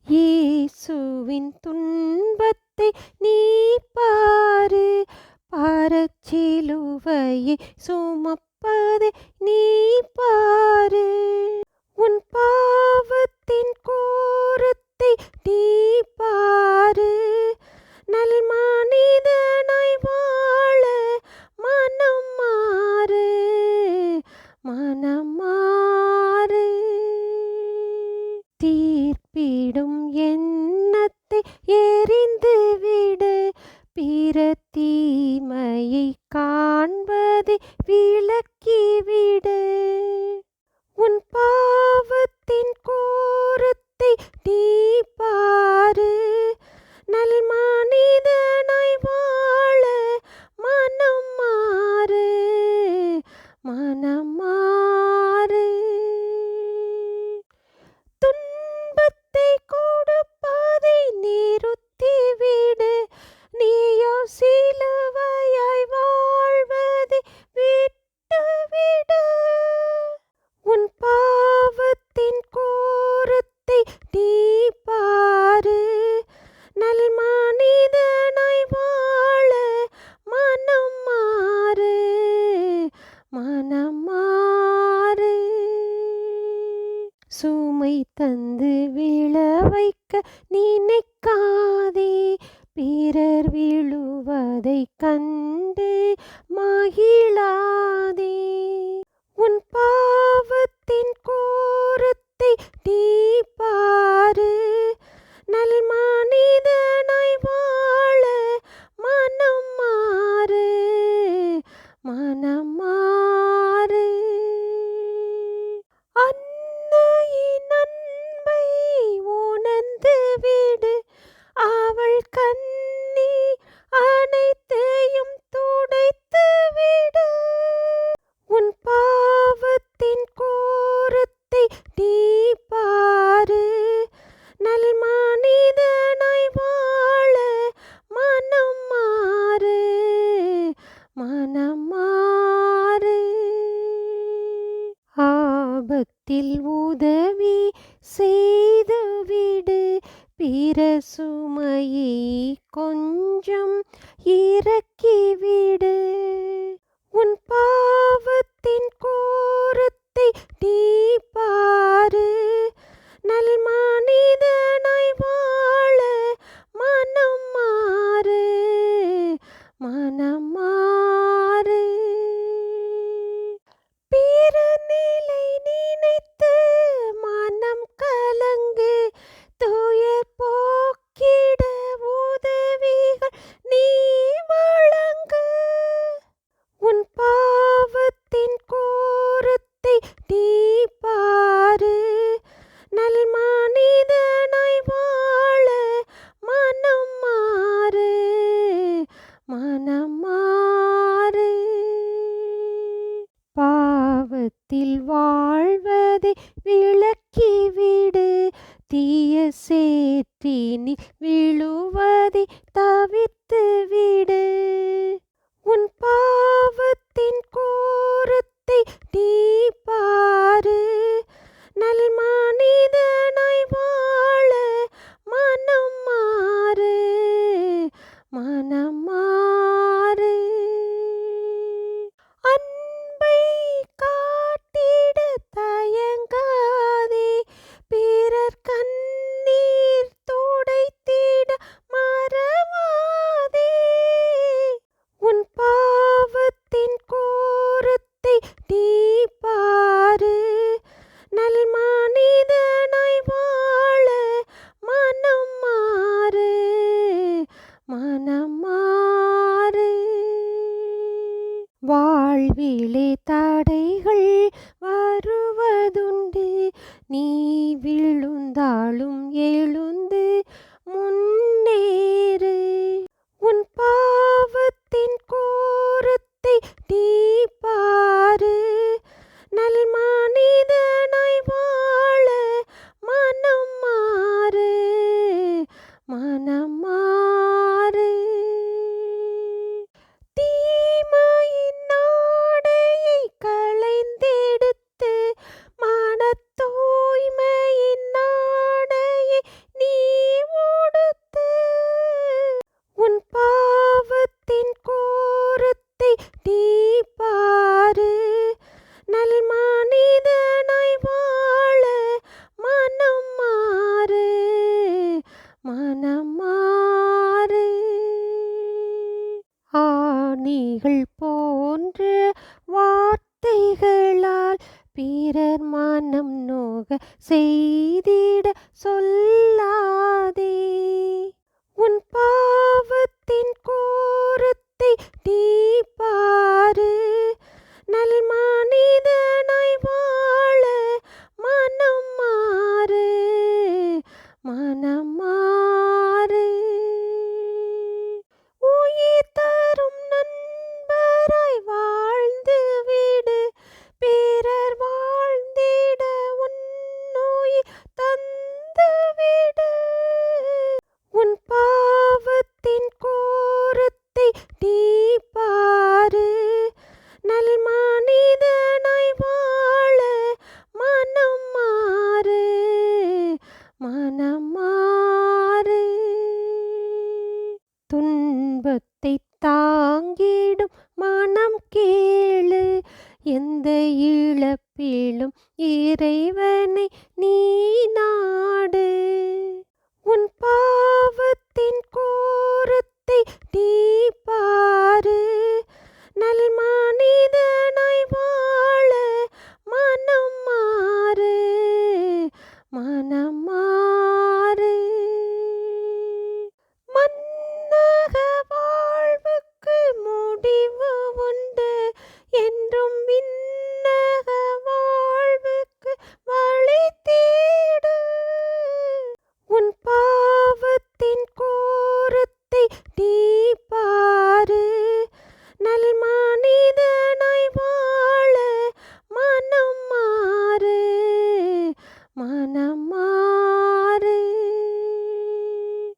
இயேசுவின் துன்பத்தை நீ பாரு, பாரச்சிலுவையை சுமப்பதை நீ பாரு. உன் பாவத்தின் கோரத்தை நீ பாரு, நல் மனிதனாய் வாழ மனம் மாறு, மனம் மாறு. தீர்ப்பிடும் எண்ணத்தை எறிந்து விடு, பிற தீமையை காண்பதை விலக்கிவிடு. உன் பாவத்தின் கோரத்தை நீ பாரு, நல் மனிதனாய் வாழ மனம் மாறு, மனம் மாறு. துன்பத்தை கொடுப்பதை நிறுத்திவிடு, நீயோ சிலுவையாய் வாழ்வதை விட்டுவிடு. உன் பாவத்தின் கோரத்தை நீ பாரு, நல் மனிதனாய் வாழ மனம் மாறு, மனம் மாறு. சுமை தந்து விழ வைக்க நினைக்காதே, பிறர் விழுவதை கண்டு மகிழாதே. உன் பாவத்தின் கோரத்தை நீ பாரு, நல் மனிதனாய் வாழ மனம் மாறு, மனம் மாறு. அன்னையின் அன்பை உணர்ந்து விடு, அவள் கண்ணீர் அனைத்தையும் துடைத்து விடு. உன் பாவத்தின் கோரத்தை நீ பாரு, நல் மனிதனாய் வாழ மனம் மாறு, மனம் மாறு. ஆபத்தில் உதவி செய்துவிடு, பிற சுமையை கொஞ்சம் இறக்கிவிடு. உன் பாவத்தின் கோரத்தை நீ பாரு, நல் மனிதனாய் வாழ மனம் மாறு, மனம் மாறு. பிற நிலை நினைத்து மனம் கலங்கு, துயர் போக்கிட உதவிகள் நீ வழங்கு. உன் பாவத்தின் கோரத்தை நீ பாரு, நல் மனிதனாய் வாழ மனம் மாறு, மனம் மாறு. பாவத்தில் வாழ்வதை விலக்கிவிடு, தீய சேற்றினில் விழுவதை தவிர்த்து விடு. உன் பாவத்தின் கோரத்தை நீ பாரு, நல் மனிதனாய் வாழ மனம் மாறு, மனம் மாறு. அன்பை காட்டிட தயங்காதே, பிறர் கண்ணீர் துடைத்திட மறவாதே. உன் பாவத்தின் கோரத்தை நீ பாரு, நல் மனிதனாய் வாழ மனம் மாறு, மனம் மாறு. வாழ்விலே தடைகள் வருவதுண்டு, நீ விழுந்தாலும் எழுந்து முன்னேறு. உன் பாவத்தின் கோரத்தை நீ பாரு, நல் மனிதனாய் வாழ மனம் மாறு, மனம் மாறு. தீமையின் ஆடையை களைந்தெடுத்து மன தூய்மையின் ஆடையை நீ செய்திட சொல்லாதே. உன் பாவத்தின் கோரத்தை நீ பாரு. நல் மனிதனாய் வாழ மனம் மாறு, மனம் மாறு. உயிர் தரும் நண்பராய் வாழ்ந்து விடு, பிறர் வாழ்ந்திட உன்னுயிர் தந்து விடு. உன் பாவத்தின் கோரத்தை நீ பாரு. நல் மனிதனாய் வாழ மனம் மாறு, மனம் மாறு. துன்பத்தை தாங்கிடும் மனம் கேளு, எந்த இழப்பிலும் இறைவனை